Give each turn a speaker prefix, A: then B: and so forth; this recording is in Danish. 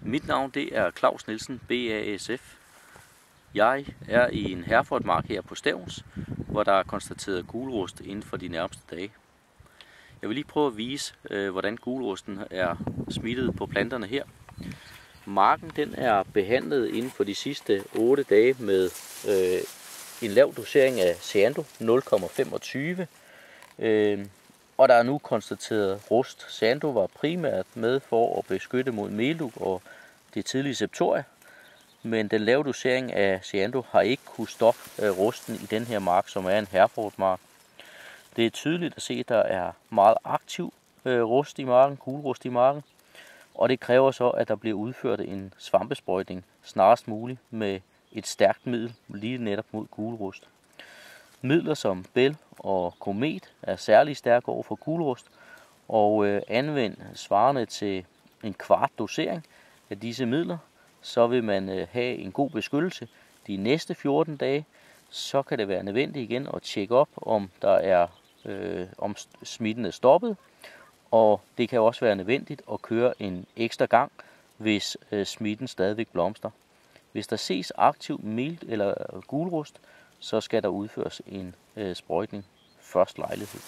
A: Mit navn det er Claus Nielsen, BASF. Jeg er i en Herefordmark her på Stevns, hvor der er konstateret gulrust inden for de nærmeste dage. Jeg vil lige prøve at vise, hvordan gulrusten er smittet på planterne her. Marken den er behandlet inden for de sidste 8 dage med en lav dosering af Zeando 0,25. Og der er nu konstateret rust. Zeando var primært med for at beskytte mod meldug og det tidlige septoria, men den lave dosering af Zeando har ikke kunne stoppe rusten i den her mark, som er en Herefordmark. Det er tydeligt at se, at der er meget aktiv rust i marken, gulrust i marken, og det kræver så, at der bliver udført en svampesprøjtning snarest muligt med et stærkt middel lige netop mod gulrust. Midler som Bell og Komet er særlig stærke over for gulrust, og anvend svarende til en kvart dosering af disse midler, så vil man have en god beskyttelse de næste 14 dage. Så kan det være nødvendigt igen at tjekke op, om om smitten er stoppet, og det kan også være nødvendigt at køre en ekstra gang, hvis smitten stadigvæk blomstrer. Hvis der ses aktiv meld eller gulrust, så skal der udføres en sprøjtning først lejlighed.